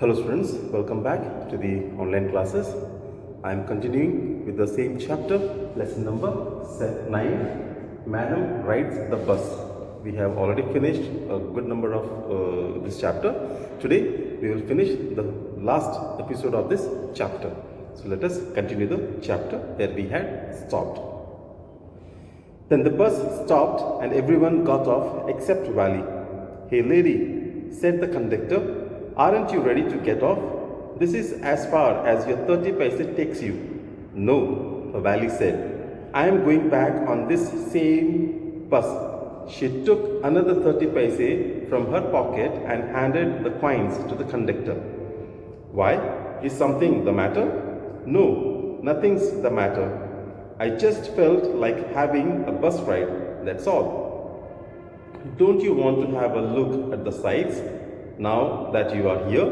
Hello students, welcome back to the online classes. I am continuing with the same chapter, lesson number 9, Madam Rides the Bus. We have already finished a good number of this chapter. Today we will finish the last episode of this chapter. So let us continue the chapter where we had stopped. Then the bus stopped and everyone got off except Valley. "Hey lady," said the conductor, "aren't you ready to get off? This is as far as your 30 paise takes you." "No," Valley said. "I am going back on this same bus." She took another 30 paise from her pocket and handed the coins to the conductor. "Why? Is something the matter?" "No, nothing's the matter. I just felt like having a bus ride, that's all." "Don't you want to have a look at the sights now that you are here?"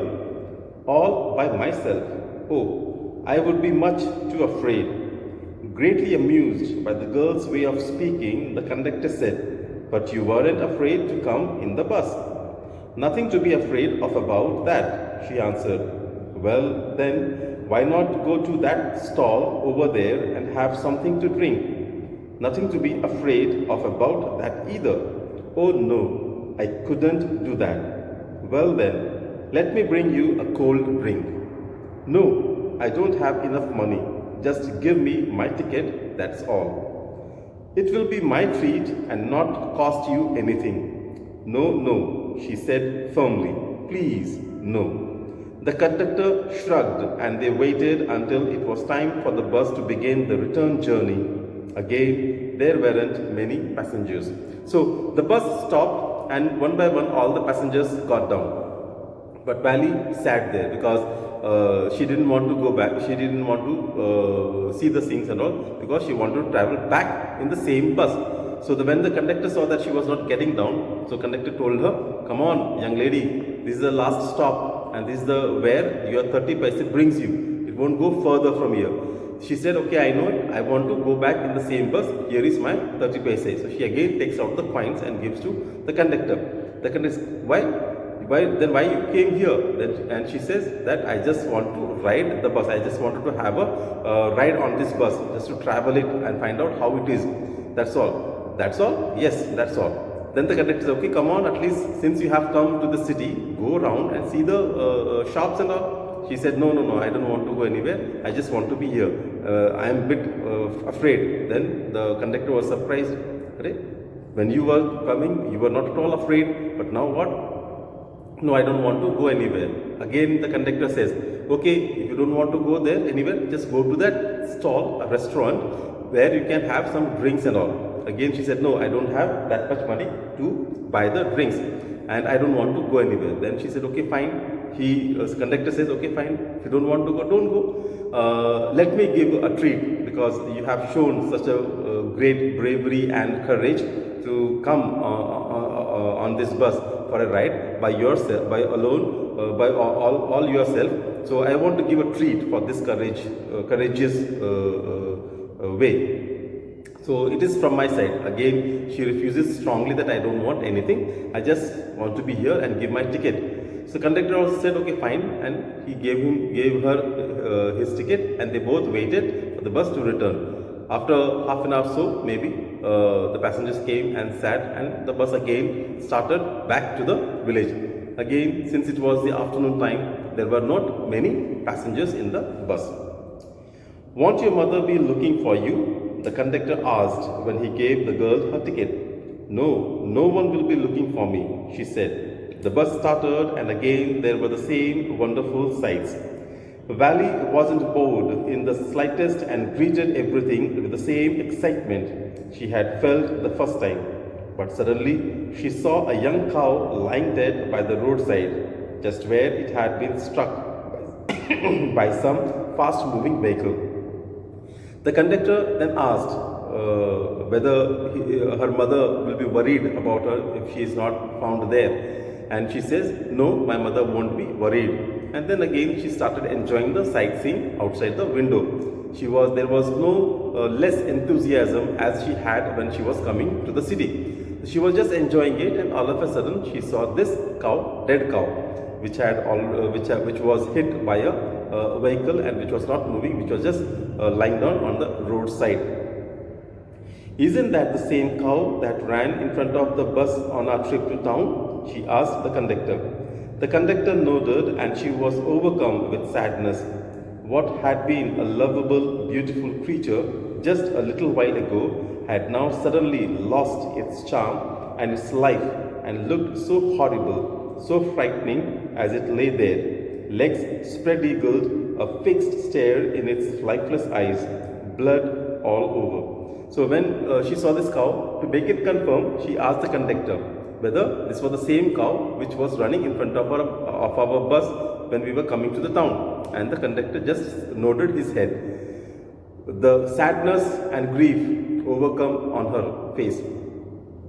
"All by myself." "Oh, I would be much too afraid." Greatly amused by the girl's way of speaking, the conductor said, "But you weren't afraid to come in the bus." "Nothing to be afraid of about that," she answered. "Well, then, why not go to that stall over there and have something to drink?" "Nothing to be afraid of about that either." "Oh no, I couldn't do that." "Well then, let me bring you a cold drink." "No, I don't have enough money. Just give me my ticket, that's all." "It will be my treat and not cost you anything." "No, no," she said firmly. "Please, no." The conductor shrugged and they waited until it was time for the bus to begin the return journey. Again, there weren't many passengers. So the bus stopped and one by one all the passengers got down. But Valley sat there because she didn't want to go back. She didn't want to see the scenes and all because she wanted to travel back in the same bus. So when the conductor saw that she was not getting down, so conductor told her, "Come on, young lady, this is the last stop and this is the where your 30 paise brings you. It won't go further from here." She said, "Okay, I know it. I want to go back in the same bus. Here is my 30 paise." So she again takes out the coins and gives to the conductor. The conductor says, why you came here?" And she says that, "I just want to ride the bus. I just wanted to have a ride on this bus, just to travel it and find out how it is. That's all." "That's all?" "Yes, that's all." Then the conductor says, "Okay, come on, at least since you have come to the city, go around and see the shops and all." She said, "No, I don't want to go anywhere. I just want to be here. I am a bit afraid." Then the conductor was surprised. When you were coming, you were not at all afraid, but now what? "No, I don't want to go anywhere." Again the conductor says, "Okay, if you don't want to go there anywhere, just go to that stall, a restaurant, where you can have some drinks and all." Again she said, "No, I don't have that much money to buy the drinks and I don't want to go anywhere." Then she said, "Okay, fine." Conductor says, "Okay, fine. If you don't want to go, don't go. Let me give a treat because you have shown such a great bravery and courage to come on this bus for a ride by yourself, by alone, by all yourself. So I want to give a treat for this courageous way. So it is from my side." Again she refuses strongly that, "I don't want anything. I just want to be here and give my ticket." So conductor also said, "Okay, fine," and he gave her his ticket and they both waited for the bus to return. After half an hour so maybe the passengers came and sat and the bus again started back to the village. Again, since it was the afternoon time, there were not many passengers in the bus. "Won't your mother be looking for you?" the conductor asked when he gave the girl her ticket. "No, no one will be looking for me," she said. The bus started and again there were the same wonderful sights. Valley wasn't bored in the slightest and greeted everything with the same excitement she had felt the first time. But suddenly she saw a young cow lying dead by the roadside, just where it had been struck by some fast-moving vehicle. The conductor then asked whether her mother will be worried about her if she is not found there. And she says, "No, my mother won't be worried." And then again she started enjoying the sightseeing outside the window. There was no less enthusiasm as she had when she was coming to the city. She was just enjoying it and all of a sudden she saw this cow, dead cow. which was hit by a vehicle and which was not moving, which was just lying down on the roadside. Isn't that the same cow that ran in front of the bus on our trip to town? She asked the conductor. The conductor nodded and she was overcome with sadness. What had been a lovable, beautiful creature just a little while ago had now suddenly lost its charm and its life and looked so horrible, so frightening as it lay there, legs spread-eagled, a fixed stare in its lifeless eyes, blood all over. So when she saw this cow, to make it confirm, she asked the conductor whether this was the same cow which was running in front of our bus when we were coming to the town. And the conductor just nodded his head. The sadness and grief overcome on her face.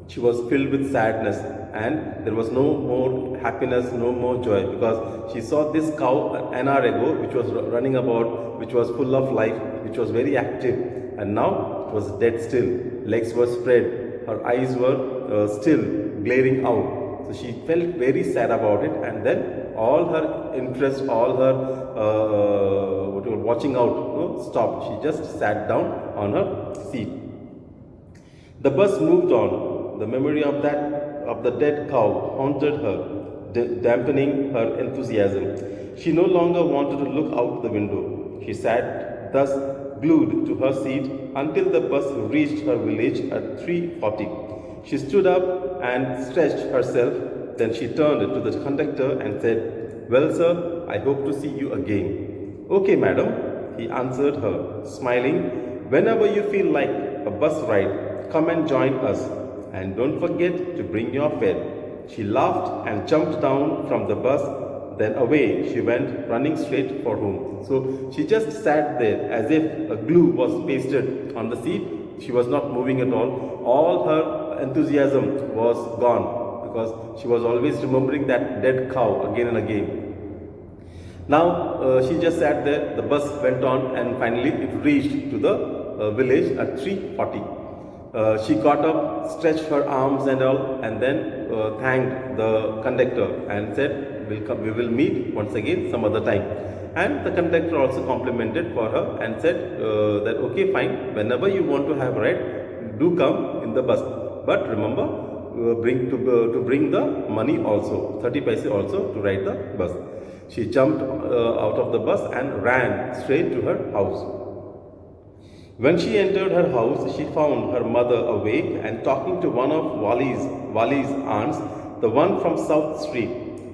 She was filled with sadness and there was no more happiness, no more joy, because she saw this cow an hour ago which was running about, which was full of life, which was very active, and now it was dead still. Legs were spread, her eyes were still glaring out. So she felt very sad about it, and then all her interest, all her watching out stopped. She just sat down on her seat. The bus moved on. The memory of the dead cow haunted her, dampening her enthusiasm. She no longer wanted to look out the window. She sat thus glued to her seat until the bus reached her village at 3:40. She stood up and stretched herself. Then she turned to the conductor and said, "Well, sir, I hope to see you again." "Okay, madam," he answered her, smiling. "Whenever you feel like a bus ride, come and join us. And don't forget to bring your fare." She laughed and jumped down from the bus. Then away she went, running straight for home. So she just sat there as if a glue was pasted on the seat. She was not moving at all. All her enthusiasm was gone because she was always remembering that dead cow again and again. Now she just sat there. The bus went on and finally it reached to the village at 3:40. She got up, stretched her arms and all, and then thanked the conductor and said, we will meet once again some other time. And the conductor also complimented for her and said that okay, fine, whenever you want to have a ride, do come in the bus. But remember, to bring the money also, 30 paise also to ride the bus. She jumped out of the bus and ran straight to her house. When she entered her house, she found her mother awake and talking to one of Wali's aunts, the one from South Street.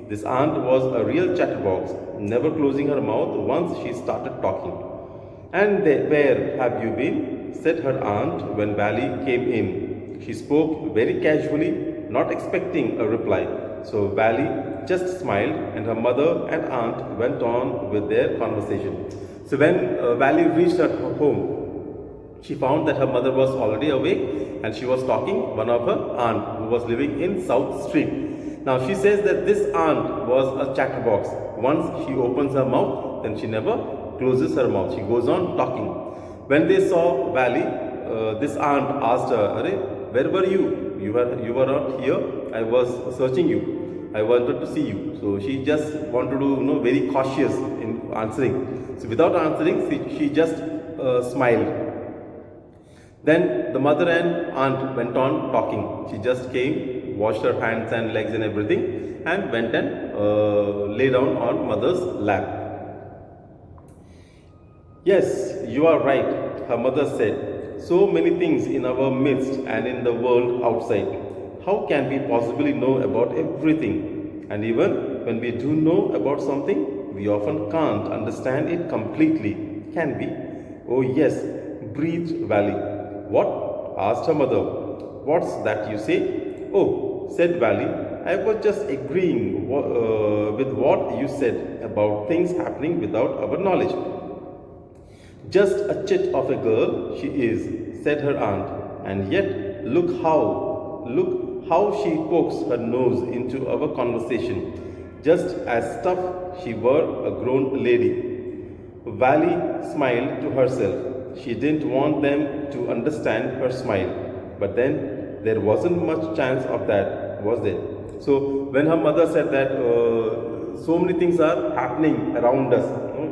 This aunt was a real chatterbox, never closing her mouth once she started talking. "And where have you been?" said her aunt when Wali came in. She spoke very casually, not expecting a reply. So Wali just smiled and her mother and aunt went on with their conversation. So when Wali reached her home, she found that her mother was already awake and she was talking one of her aunt who was living in South Street. Now she says that this aunt was a chatterbox. Once she opens her mouth, then she never closes her mouth. She goes on talking. When they saw Wali, this aunt asked her, "Arey, where were you? You were not here. I was searching you. I wanted to see you." So she just wanted to very cautious in answering. So without answering, she just smiled. Then the mother and aunt went on talking. She just came, washed her hands and legs and everything, and went and lay down on mother's lap. "Yes, you are right," her mother said. "So many things in our midst and in the world outside. How can we possibly know about everything? And even when we do know about something, we often can't understand it completely, can we?" "Oh yes," breathed Wali. "What?" asked her mother. "What's that you say?" "Oh," said Wali, "I was just agreeing with what you said about things happening without our knowledge." "Just a chit of a girl she is," said her aunt, "and yet look how she pokes her nose into our conversation, just as tough she were a grown lady." Wali smiled to herself. She didn't want them to understand her smile, but then there wasn't much chance of that, was there? So when her mother said that, so many things are happening around us,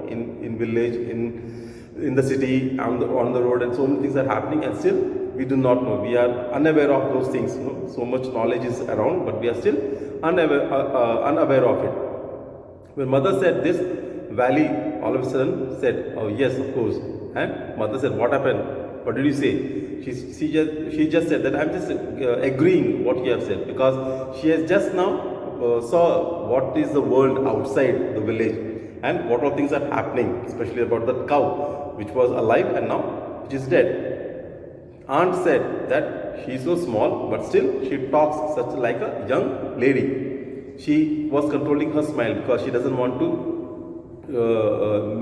in village, in the city, on the road, and so many things are happening, and still we do not know. We are unaware of those things. So much knowledge is around, but we are still unaware of it. When mother said this, Valley all of a sudden said, "Oh yes, of course." And mother said, "What happened? What did you say?" She just said that I'm just agreeing what you have said, because she has just now saw what is the world outside the village and what all things are happening, especially about the cow which was alive and now which is dead. Aunt said that she is so small, but still she talks such like a young lady. She was controlling her smile because she doesn't want to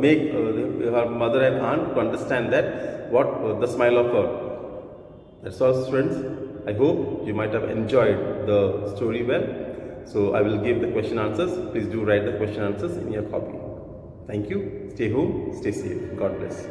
make her mother and aunt to understand that what the smile of her. That's all, friends. I hope you might have enjoyed the story well. So I will give the question answers. Please do write the question answers in your copy. Thank you. Stay home, stay safe. God bless.